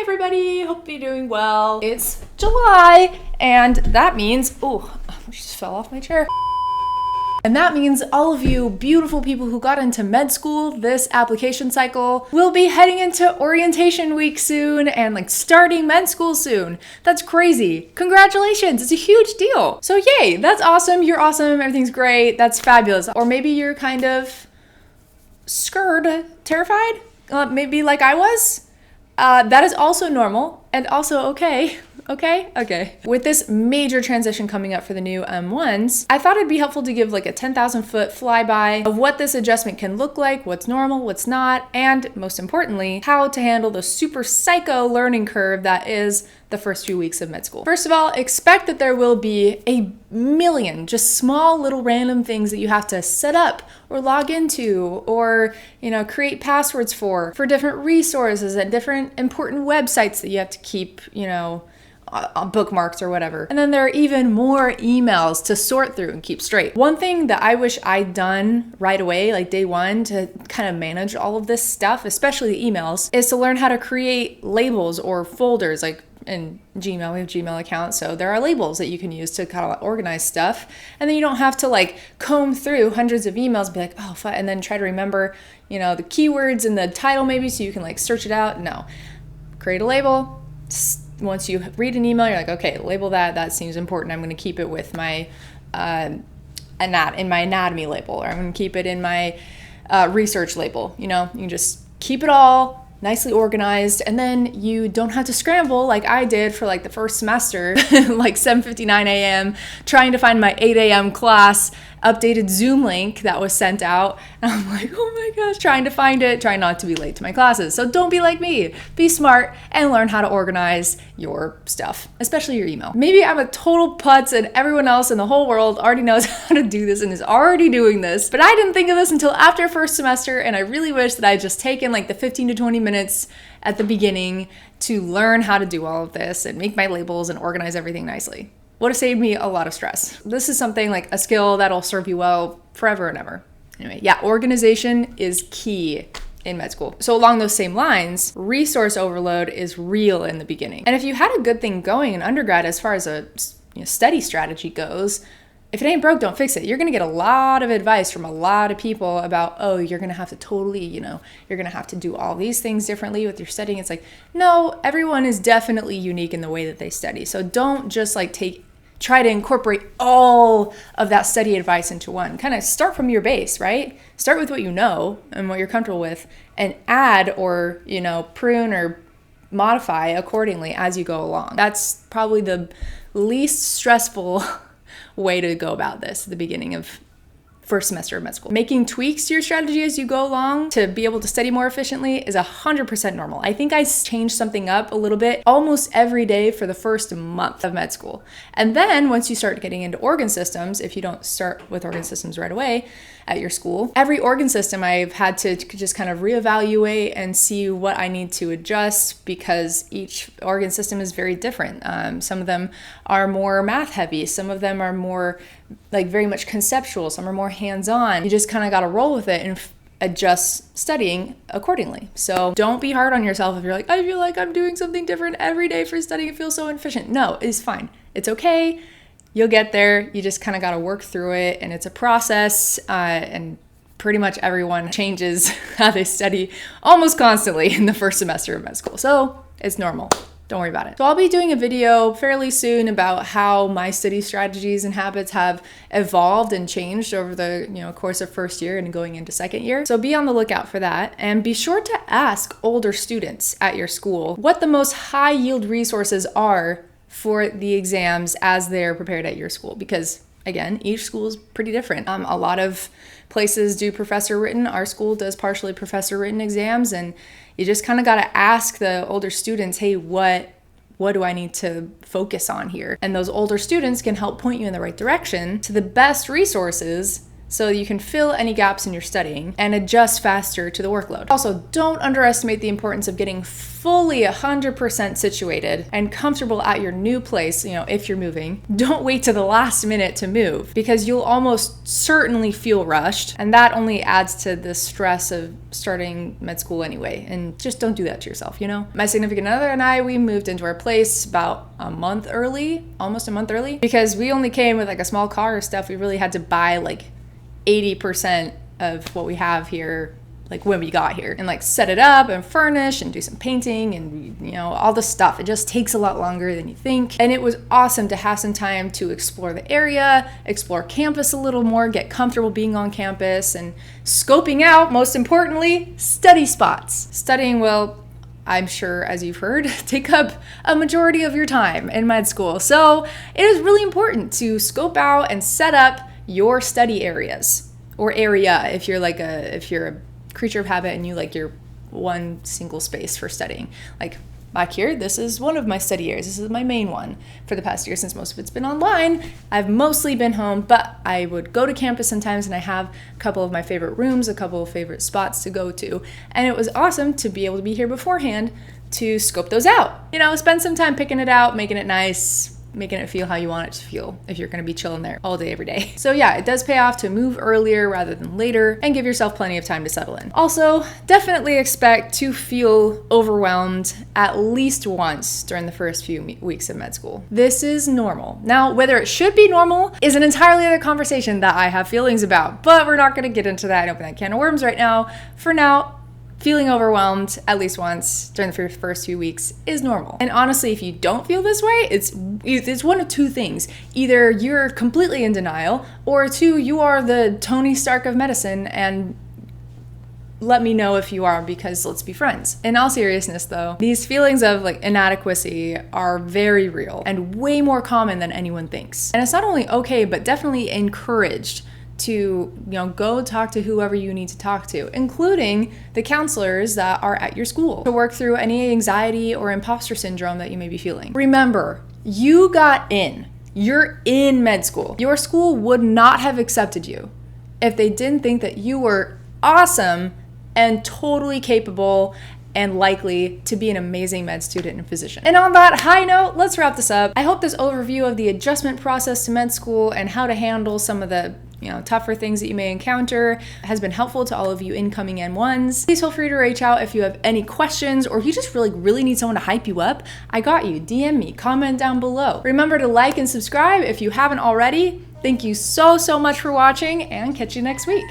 everybody, hope you're doing well. It's July, and that means, I just fell off my chair. And that means all of you beautiful people who got into med school this application cycle will be heading into orientation week soon and like starting med school soon. That's crazy. Congratulations, it's a huge deal. So yay, that's awesome, you're awesome, everything's great, that's fabulous. Or maybe you're kind of scared, terrified, maybe like I was. That is also normal and also okay. Okay. With this major transition coming up for the new M1s, I thought it'd be helpful to give like a 10,000 foot flyby of what this adjustment can look like, what's normal, what's not, and most importantly, how to handle the super psycho learning curve that is the first few weeks of med school. First of all, expect that there will be a million just small little random things that you have to set up or log into or, create passwords for different resources and different important websites that you have to keep, bookmarks or whatever. And then there are even more emails to sort through and keep straight. One thing that I wish I'd done right away, like day one, to kind of manage all of this stuff, especially the emails, is to learn how to create labels or folders. Like in Gmail, we have Gmail accounts, so there are labels that you can use to kind of organize stuff. And then you don't have to like comb through hundreds of emails and be like, and then try to remember, the keywords in the title maybe so you can like search it out. No. Create a label. Once you read an email, you're like, okay, label that seems important. I'm going to keep it with my in my anatomy label, or I'm going to keep it in my research label. You can just keep it all nicely organized, and then you don't have to scramble like I did for like the first semester, like 7:59 a.m. trying to find my 8 a.m. class updated Zoom link that was sent out. And I'm like, oh my gosh, trying to find it, trying not to be late to my classes. So don't be like me. Be smart and learn how to organize your stuff, especially your email. Maybe I'm a total putz and everyone else in the whole world already knows how to do this and is already doing this, but I didn't think of this until after first semester, and I really wish that I had just taken like the 15 to 20 minutes at the beginning to learn how to do all of this and make my labels and organize everything nicely. Would have saved me a lot of stress. This is something like a skill that'll serve you well forever and ever. Anyway, organization is key in med school. So along those same lines, resource overload is real in the beginning. And if you had a good thing going in undergrad as far as a study strategy goes, if it ain't broke, don't fix it. You're going to get a lot of advice from a lot of people about, you're going to have to totally, you're going to have to do all these things differently with your studying. It's like, no, everyone is definitely unique in the way that they study. So don't just like try to incorporate all of that study advice into one. Kind of start from your base, right? Start with what you know and what you're comfortable with, and add or, prune or modify accordingly as you go along. That's probably the least stressful way to go about this at the beginning of first semester of med school. Making tweaks to your strategy as you go along to be able to study more efficiently is 100% normal. I think I changed something up a little bit almost every day for the first month of med school. And then once you start getting into organ systems, if you don't start with organ systems right away at your school, every organ system I've had to just kind of reevaluate and see what I need to adjust, because each organ system is very different. Some of them are more math heavy, some of them are more like very much conceptual, some are more hands-on. You just kind of got to roll with it and adjust studying accordingly. So don't be hard on yourself if you're like, I feel like I'm doing something different every day for studying, it feels so inefficient. No, it's fine. It's okay. You'll get there. You just kind of got to work through it, and it's a process, and pretty much everyone changes how they study almost constantly in the first semester of med school. So it's normal. Don't worry about it. So I'll be doing a video fairly soon about how my study strategies and habits have evolved and changed over the course of first year and going into second year. So be on the lookout for that, and be sure to ask older students at your school what the most high yield resources are for the exams as they're prepared at your school, because again, each school is pretty different. A lot of places do professor written. Our school does partially professor written exams, and you just kind of got to ask the older students, hey, what do I need to focus on here? And those older students can help point you in the right direction to the best resources so you can fill any gaps in your studying and adjust faster to the workload. Also, don't underestimate the importance of getting fully 100% situated and comfortable at your new place, if you're moving. Don't wait to the last minute to move, because you'll almost certainly feel rushed, and that only adds to the stress of starting med school anyway. And just don't do that to yourself, My significant other and I, we moved into our place about almost a month early, because we only came with like a small car or stuff. We really had to buy like 80% of what we have here, like when we got here, and like set it up and furnish and do some painting and all the stuff. It just takes a lot longer than you think. And it was awesome to have some time to explore the area, explore campus a little more, get comfortable being on campus, and scoping out, most importantly, study spots. Studying will, I'm sure, as you've heard, take up a majority of your time in med school. So it is really important to scope out and set up your study areas, or area if you're a creature of habit and you like your one single space for studying. Like back here, this is one of my study areas. This is my main one for the past year. Since most of it's been online, I've mostly been home, but I would go to campus sometimes, and I have a couple of my favorite rooms, a couple of favorite spots to go to. And it was awesome to be able to be here beforehand to scope those out. Spend some time picking it out, making it nice, making it feel how you want it to feel if you're going to be chilling there all day, every day. So yeah, it does pay off to move earlier rather than later and give yourself plenty of time to settle in. Also, definitely expect to feel overwhelmed at least once during the first few weeks of med school. This is normal. Now, whether it should be normal is an entirely other conversation that I have feelings about, but we're not going to get into that and open that can of worms right now. For now, feeling overwhelmed at least once during the first few weeks is normal. And honestly, if you don't feel this way, it's one of two things. Either you're completely in denial, or two, you are the Tony Stark of medicine, and let me know if you are, because let's be friends. In all seriousness though, these feelings of like inadequacy are very real and way more common than anyone thinks. And it's not only okay, but definitely encouraged to go talk to whoever you need to talk to, including the counselors that are at your school, to work through any anxiety or imposter syndrome that you may be feeling. Remember, you got in. You're in med school. Your school would not have accepted you if they didn't think that you were awesome and totally capable and likely to be an amazing med student and physician. And on that high note, let's wrap this up. I hope this overview of the adjustment process to med school and how to handle some of the tougher things that you may encounter has been helpful to all of you incoming N1s. Please feel free to reach out if you have any questions, or if you just really need someone to hype you up. I got you. DM me, comment down below. Remember to like and subscribe if you haven't already. Thank you so much for watching, and catch you next week.